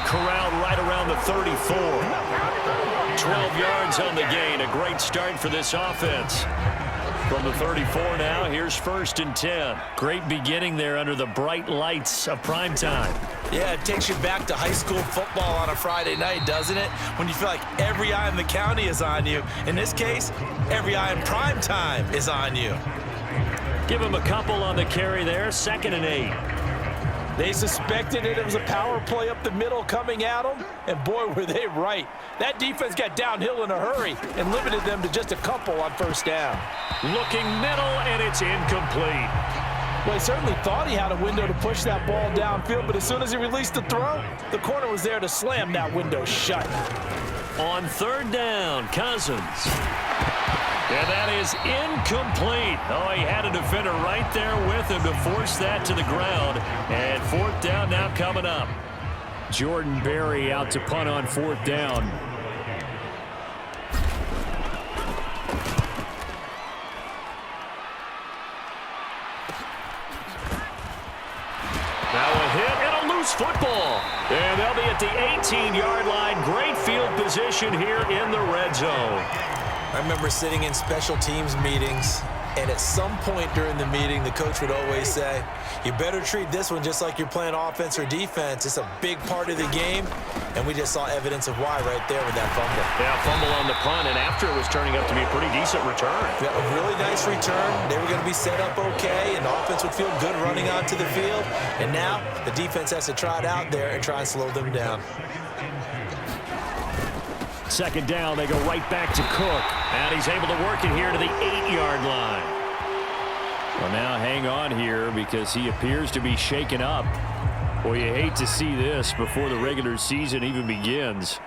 corralled right around the 34. 12 yards on the gain. A great start for this offense. From the 34 now, here's 1st and 10. Great beginning there under the bright lights of primetime. Yeah, it takes you back to high school football on a Friday night, doesn't it? When you feel like every eye in the county is on you. In this case, every eye in primetime is on you. Give him a couple on the carry there. 2nd and 8. They suspected it was a power play up the middle coming at them, and boy, were they right. That defense got downhill in a hurry and limited them to just a couple on 1st down. Looking middle, and it's incomplete. Well, he certainly thought he had a window to push that ball downfield, but as soon as he released the throw, the corner was there to slam that window shut. On 3rd down, Cousins. And that is incomplete. Oh, he had a defender right there with him to force that to the ground. And 4th down now coming up. Jordan Berry out to punt on 4th down. Now a hit and a loose football. And they'll be at the 18-yard line. Great field position here in the red zone. I remember sitting in special teams meetings, and at some point during the meeting, the coach would always say, you better treat this one just like you're playing offense or defense. It's a big part of the game, and we just saw evidence of why right there with that fumble. Yeah, fumble on the punt, and after it was turning up to be a pretty decent return. Yeah, a really nice return. They were going to be set up okay, and the offense would feel good running onto the field. And now the defense has to try it out there and try and slow them down. 2nd down, they go right back to Cook. And he's able to work it here to the 8-yard line. Well, now hang on here because he appears to be shaken up. Boy, you hate to see this before the regular season even begins.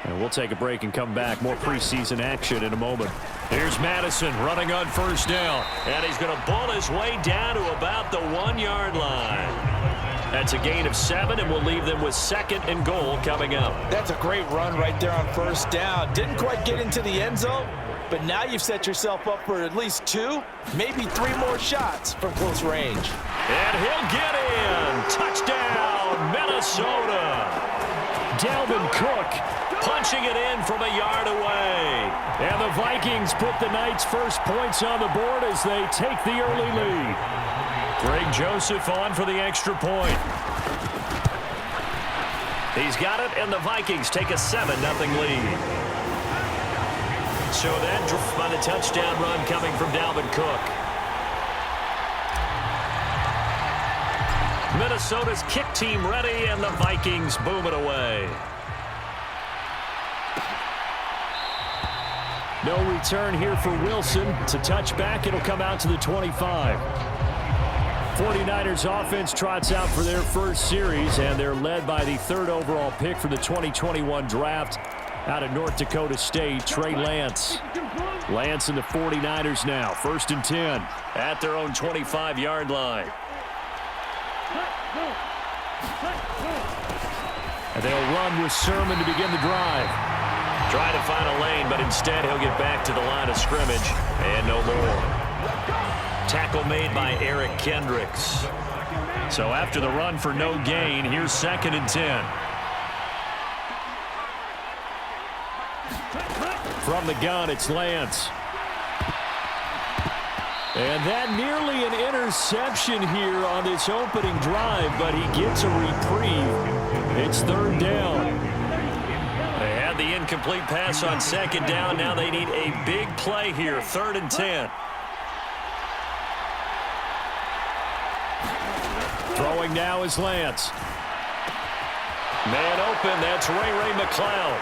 And we'll take a break and come back. More preseason action in a moment. Here's Madison running on 1st down. And he's going to bull his way down to about the 1-yard line. That's a gain of 7, and we'll leave them with 2nd and goal coming up. That's a great run right there on 1st down. Didn't quite get into the end zone, but now you've set yourself up for at least 2, maybe 3 more shots from close range. And he'll get in. Touchdown, Minnesota. Dalvin Cook punching it in from a yard away. And the Vikings put the night's first points on the board as they take the early lead. Greg Joseph on for the extra point. He's got it, and the Vikings take a 7-0 lead. So that drift by the touchdown run coming from Dalvin Cook. Minnesota's kick team ready, and the Vikings boom it away. No return here for Wilson. To touch back, it'll come out to the 25. 49ers offense trots out for their first series, and they're led by the 3rd overall pick for the 2021 draft out of North Dakota State, Trey Lance. Lance and the 49ers now, 1st and 10 at their own 25-yard line. And they'll run with Sermon to begin the drive. Try to find a lane, but instead he'll get back to the line of scrimmage, and no more. Tackle made by Eric Kendricks. So after the run for no gain, here's 2nd and 10. From the gun, it's Lance. And that nearly an interception here on this opening drive, but he gets a reprieve. It's 3rd down. They had the incomplete pass on 2nd down. Now they need a big play here, 3rd and 10. Throwing now is Lance. Man open, that's Ray McCloud.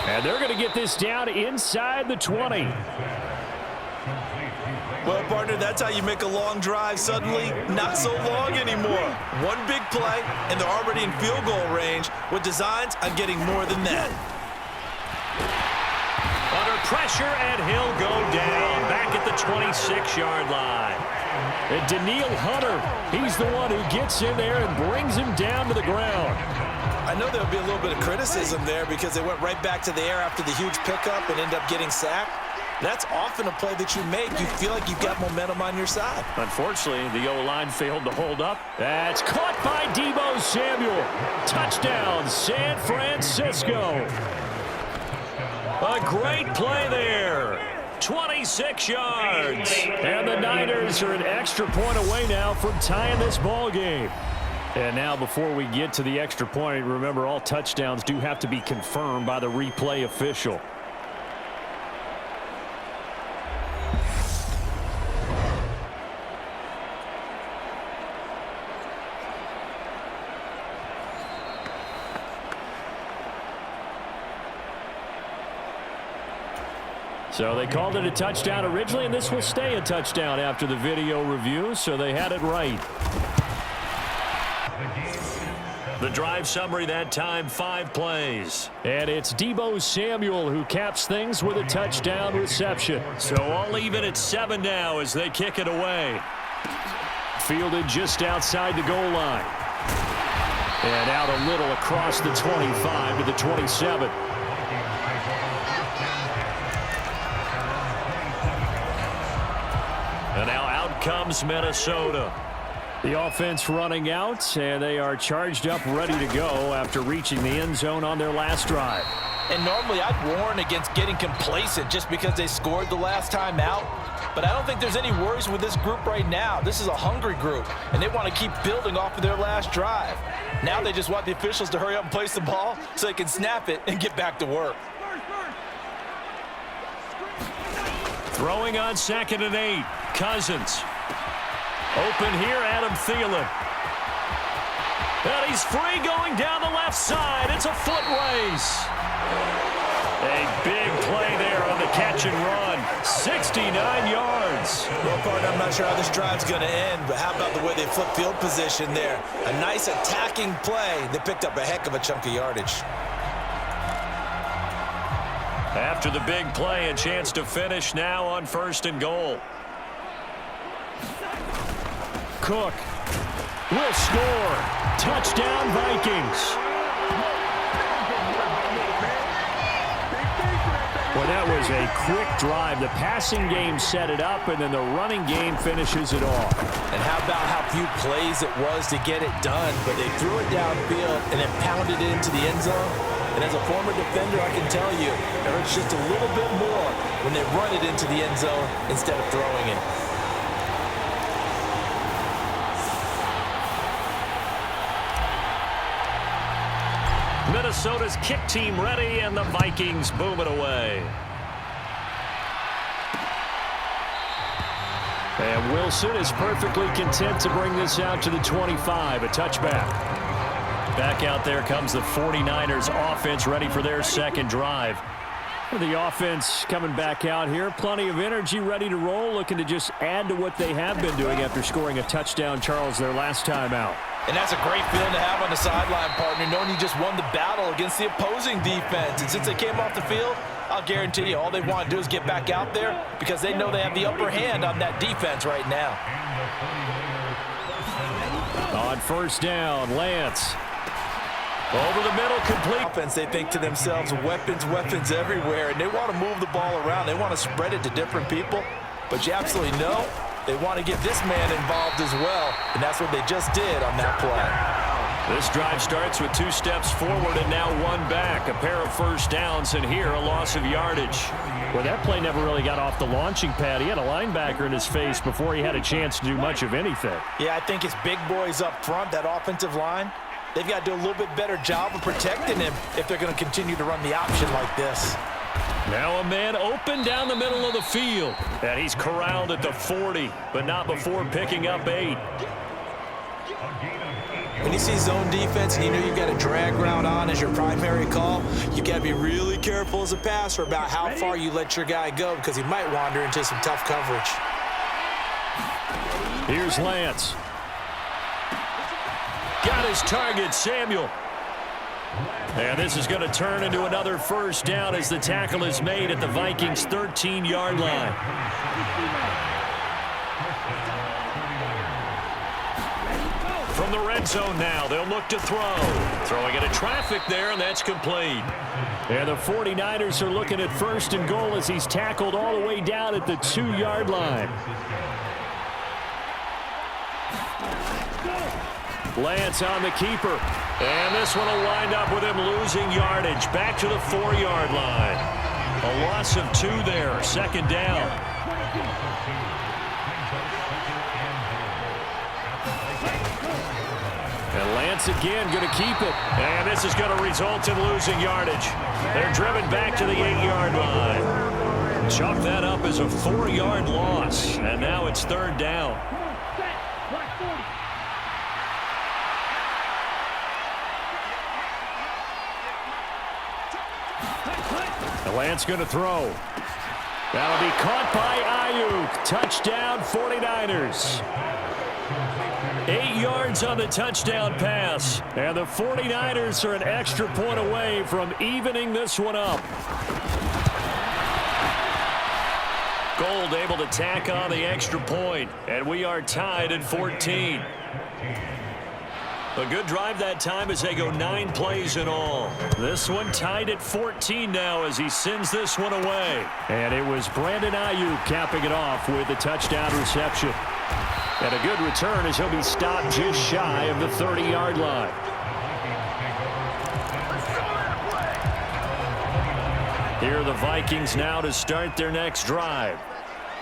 And they're going to get this down inside the 20. Well, partner, that's how you make a long drive suddenly not so long anymore. One big play, and they're already in field goal range with designs on getting more than that. Under pressure, and he'll go down back at the 26-yard line. And Daniil Hunter, he's the one who gets in there and brings him down to the ground. I know there'll be a little bit of criticism there because they went right back to the air after the huge pickup and ended up getting sacked. That's often a play that you make. You feel like you've got momentum on your side. Unfortunately, the O-line failed to hold up. That's caught by Deebo Samuel. Touchdown, San Francisco. A great play there. 26 yards. And the Niners are an extra point away now from tying this ball game. And now before we get to the extra point, remember all touchdowns do have to be confirmed by the replay official. So they called it a touchdown originally, and this will stay a touchdown after the video review, so they had it right. The drive summary that time, 5 plays. And it's Deebo Samuel who caps things with a touchdown reception. So all even at 7 now as they kick it away. Fielded just outside the goal line. And out a little across the 25 to the 27. And now out comes Minnesota. The offense running out, and they are charged up, ready to go after reaching the end zone on their last drive. And normally I'd warn against getting complacent just because they scored the last time out. But I don't think there's any worries with this group right now. This is a hungry group, and they want to keep building off of their last drive. Now they just want the officials to hurry up and place the ball so they can snap it and get back to work. Throwing on 2nd and 8. Cousins. Open here, Adam Thielen. And he's free going down the left side. It's a foot race. A big play there on the catch and run. 69 yards. Well, partner, I'm not sure how this drive's going to end, but how about the way they flip field position there? A nice attacking play. They picked up a heck of a chunk of yardage. After the big play, a chance to finish now on 1st and goal. Cook will score. Touchdown, Vikings. Well, that was a quick drive. The passing game set it up, and then the running game finishes it off. And how about how few plays it was to get it done, but they threw it downfield and then pounded it into the end zone. And as a former defender, I can tell you, it hurts just a little bit more when they run it into the end zone instead of throwing it. Minnesota's kick team ready, and the Vikings boom it away. And Wilson is perfectly content to bring this out to the 25, a touchback. Back out there comes the 49ers offense, ready for their second drive. The offense coming back out here, plenty of energy, ready to roll, looking to just add to what they have been doing after scoring a touchdown, Charles, their last time out. And that's a great feeling to have on the sideline, partner, knowing you just won the battle against the opposing defense. And since they came off the field, I'll guarantee you all they want to do is get back out there because they know they have the upper hand on that defense right now. On 1st down, Lance. Over the middle, complete. Offense, they think to themselves, weapons, weapons everywhere, and they want to move the ball around. They want to spread it to different people, but you absolutely know they want to get this man involved as well, and that's what they just did on that play. This drive starts with 2 steps forward and now 1 back. A pair of 1st downs, and here a loss of yardage. Well, that play never really got off the launching pad. He had a linebacker in his face before he had a chance to do much of anything. Yeah, I think it's big boys up front, that offensive line. They've got to do a little bit better job of protecting him if they're going to continue to run the option like this. Now a man open down the middle of the field. And he's corralled at the 40, but not before picking up 8. When you see zone defense and you know you've got a drag route on as your primary call, you got to be really careful as a passer about how far you let your guy go because he might wander into some tough coverage. Here's Lance. Got his target, Samuel. And this is going to turn into another 1st down as the tackle is made at the Vikings' 13-yard line. From the red zone now, they'll look to throw. Throwing into traffic there, and that's complete. And the 49ers are looking at 1st and goal as he's tackled all the way down at the 2-yard line. Lance on the keeper. And this one will wind up with him losing yardage. Back to the 4-yard line. A loss of 2 there. 2nd down. And Lance again going to keep it. And this is going to result in losing yardage. They're driven back to the 8-yard line. Chalk that up as a 4-yard loss. And now it's 3rd down. Lance going to throw. That'll be caught by Ayuk. Touchdown 49ers. 8 yards on the touchdown pass. And the 49ers are an extra point away from evening this one up. Gold able to tack on the extra point. And we are tied at 14. A good drive that time as they go 9 plays in all. This one tied at 14 now as he sends this one away. And it was Brandon Ayuk capping it off with a touchdown reception. And a good return as he'll be stopped just shy of the 30-yard line. Here are the Vikings now to start their next drive.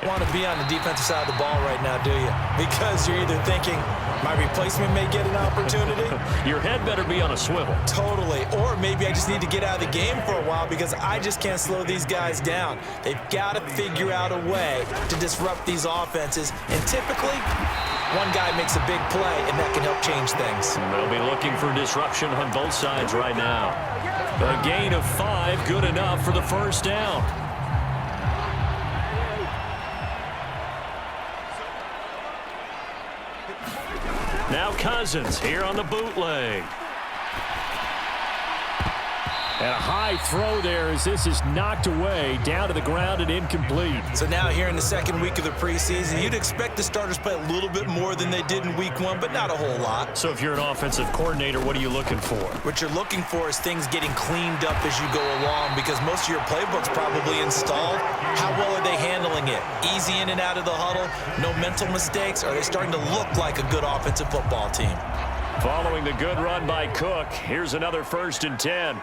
Want to be on the defensive side of the ball right now, do you? Because you're either thinking, my replacement may get an opportunity. Your head better be on a swivel. Totally. Or maybe I just need to get out of the game for a while because I just can't slow these guys down. They've got to figure out a way to disrupt these offenses. And typically, one guy makes a big play, and that can help change things. They'll be looking for disruption on both sides right now. A gain of 5, good enough for the 1st down. Now Cousins here on the bootleg. And a high throw there as this is knocked away, down to the ground and incomplete. So now here in the 2nd week of the preseason, you'd expect the starters play a little bit more than they did in week 1, but not a whole lot. So if you're an offensive coordinator, what are you looking for? What you're looking for is things getting cleaned up as you go along because most of your playbook's probably installed. How well are they handling it? Easy in and out of the huddle? No mental mistakes? Are they starting to look like a good offensive football team? Following the good run by Cook, here's another 1st and 10.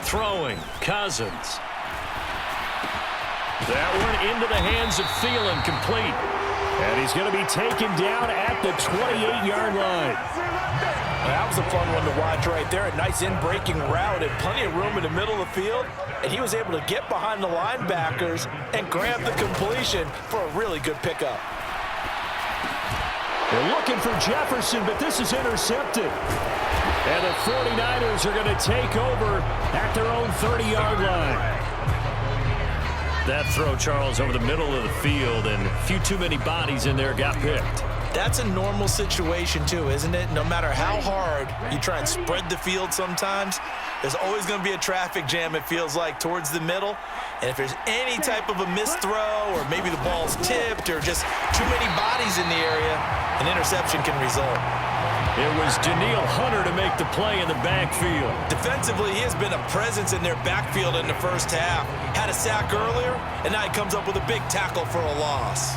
Throwing, Cousins. That one into the hands of Thielen, complete. And he's going to be taken down at the 28-yard line. That was a fun one to watch right there. A nice in-breaking route and plenty of room in the middle of the field. And he was able to get behind the linebackers and grab the completion for a really good pickup. They're looking for Jefferson, but this is intercepted. And the 49ers are going to take over at their own 30-yard line. That throw, Charles, over the middle of the field, and a few too many bodies in there got picked. That's a normal situation, too, isn't it? No matter how hard you try and spread the field sometimes, there's always going to be a traffic jam, it feels like, towards the middle. And if there's any type of a missed throw or maybe the ball's tipped or just too many bodies in the area, an interception can result. It was Daniil Hunter to make the play in the backfield. Defensively, he has been a presence in their backfield in the 1st half. Had a sack earlier, and now he comes up with a big tackle for a loss.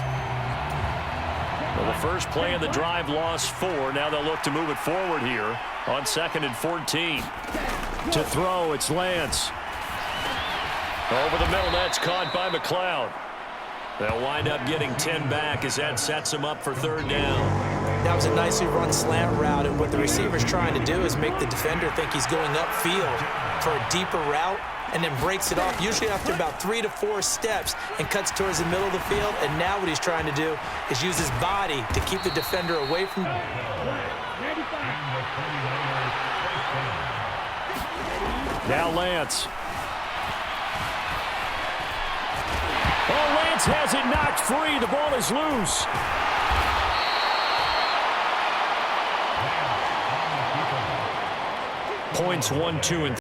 Well, the first play of the drive lost 4. Now they'll look to move it forward here on 2nd and 14. To throw, it's Lance. Over the middle, that's caught by McLeod. They'll wind up getting 10 back as that sets them up for 3rd down. That was a nicely run slant route, and what the receiver's trying to do is make the defender think he's going upfield for a deeper route and then breaks it off, usually after about 3 to 4 steps, and cuts towards the middle of the field. And now what he's trying to do is use his body to keep the defender away from. Now Lance. Oh, Lance has it knocked free. The ball is loose. Points 1, 2, and 3.